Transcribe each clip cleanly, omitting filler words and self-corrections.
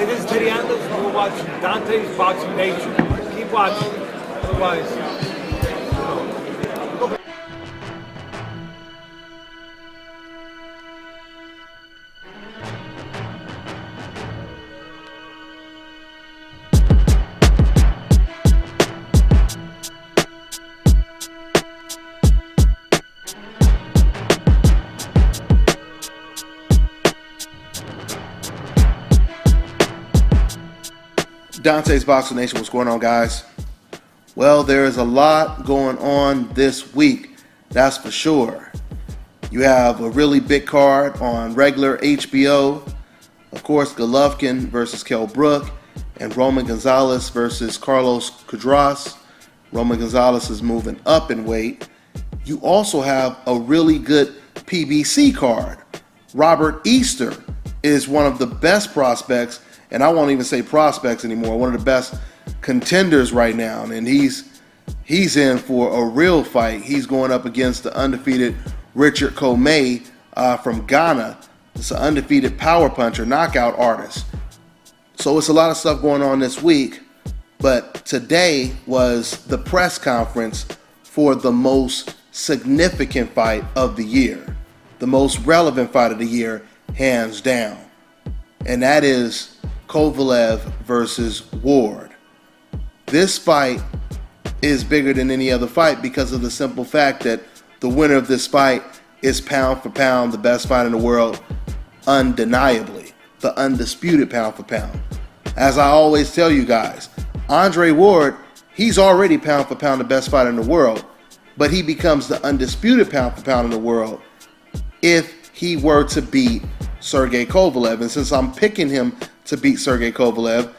It is Teddy Anders. You're watching Dante's Boxing Nation. Keep watching. Otherwise, Dante's Boxing Nation, what's going on, guys? Well, there is a lot going on this week, that's for sure. You have a really big card on regular HBO. Of course, Golovkin versus Kell Brook and Roman Gonzalez versus Carlos Cudras. Roman Gonzalez is moving up in weight. You also have a really good PBC card. Robert Easter is one of the best prospects, and I won't even say prospects anymore, one of the best contenders right now, and he's in for a real fight. He's going up against the undefeated Richard Comey from Ghana. It's an undefeated power puncher, knockout artist. So it's a lot of stuff going on this week, but today was the press conference for the most significant fight of the year, the most relevant fight of the year, hands down, and that is Kovalev versus Ward. This fight is bigger than any other fight because of the simple fact that the winner of this fight is pound for pound the best fight in the world, undeniably, the undisputed pound for pound. As I always tell you guys, Andre Ward, he's already pound for pound the best fighter in the world, but he becomes the undisputed pound for pound in the world if he were to beat Sergey Kovalev. And since I'm picking him to beat Sergey Kovalev,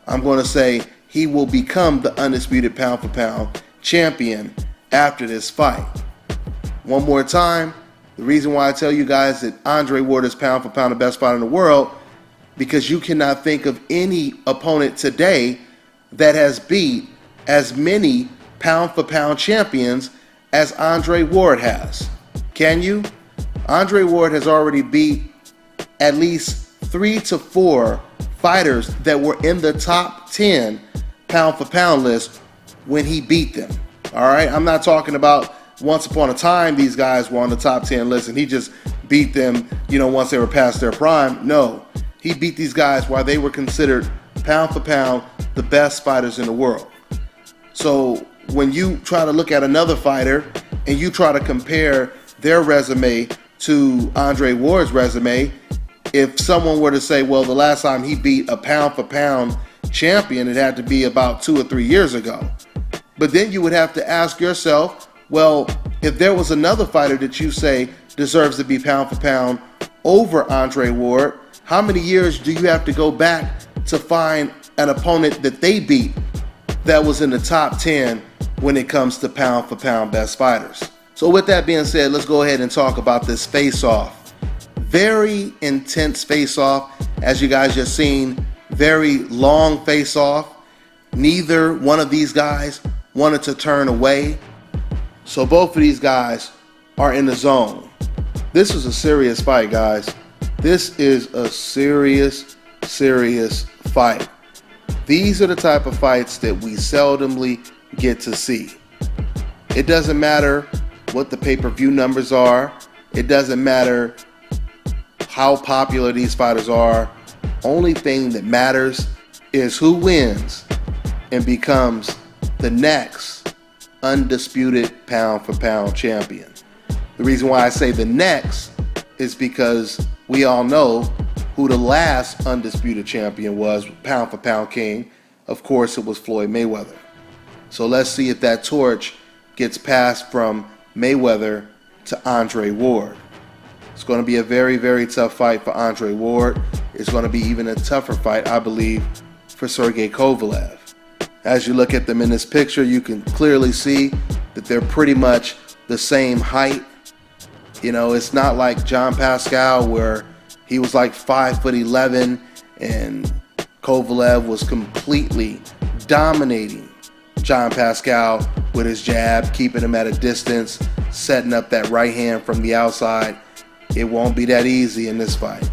I'm going to say he will become the undisputed pound for pound champion after this fight. One more time, the reason why I tell you guys that Andre Ward is pound for pound the best fighter in the world, because you cannot think of any opponent today that has beat as many pound for pound champions as Andre Ward has. Can you? Andre Ward has already beat at least 3 to 4 fighters that were in the top 10 pound for pound list when he beat them. All right, I'm not talking about once upon a time these guys were on the top 10 list and he just beat them, once they were past their prime. No, he beat these guys while they were considered pound for pound the best fighters in the world. So when you try to look at another fighter and you try to compare their resume to Andre Ward's resume, if someone were to say, well, the last time he beat a pound for pound champion, it had to be about 2 or 3 years ago. But then you would have to ask yourself, well, if there was another fighter that you say deserves to be pound for pound over Andre Ward, how many years do you have to go back to find an opponent that they beat that was in the top 10 when it comes to pound for pound best fighters? So with that being said, let's go ahead and talk about this face-off. Very intense face-off, as you guys just seen, very long face-off. Neither one of these guys wanted to turn away. So both of these guys are in the zone. This is a serious fight, guys. This is a serious fight. These are the type of fights that we seldomly get to see. It doesn't matter what the pay-per-view numbers are. It doesn't matter how popular these fighters are. Only thing that matters is who wins and becomes the next undisputed pound for pound champion. The reason why I say the next is because we all know who the last undisputed champion was, pound for pound king. Of course, it was Floyd Mayweather. So let's see if that torch gets passed from Mayweather to Andre Ward. It's going to be a very tough fight for Andre Ward. It's going to be even a tougher fight, I believe, for Sergey Kovalev. As you look at them in this picture, you can clearly see that they're pretty much the same height. It's not like John Pascal where he was like 5'11" and Kovalev was completely dominating John Pascal with his jab, keeping him at a distance, setting up that right hand from the outside. It won't be that easy in this fight.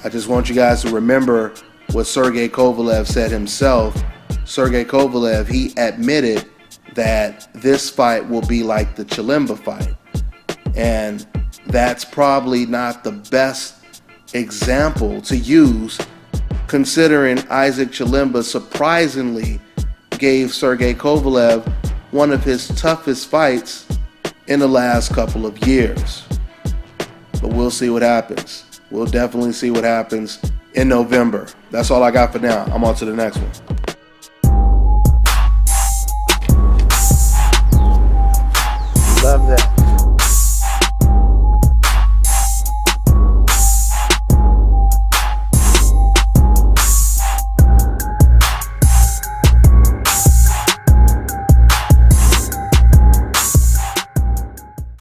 I just want you guys to remember what Sergey Kovalev said himself. Sergey Kovalev, he admitted that this fight will be like the Chilemba fight. And that's probably not the best example to use, considering Isaac Chilemba surprisingly gave Sergey Kovalev one of his toughest fights in the last couple of years. But we'll see what happens. We'll definitely see what happens in November. That's all I got for now. I'm on to the next one.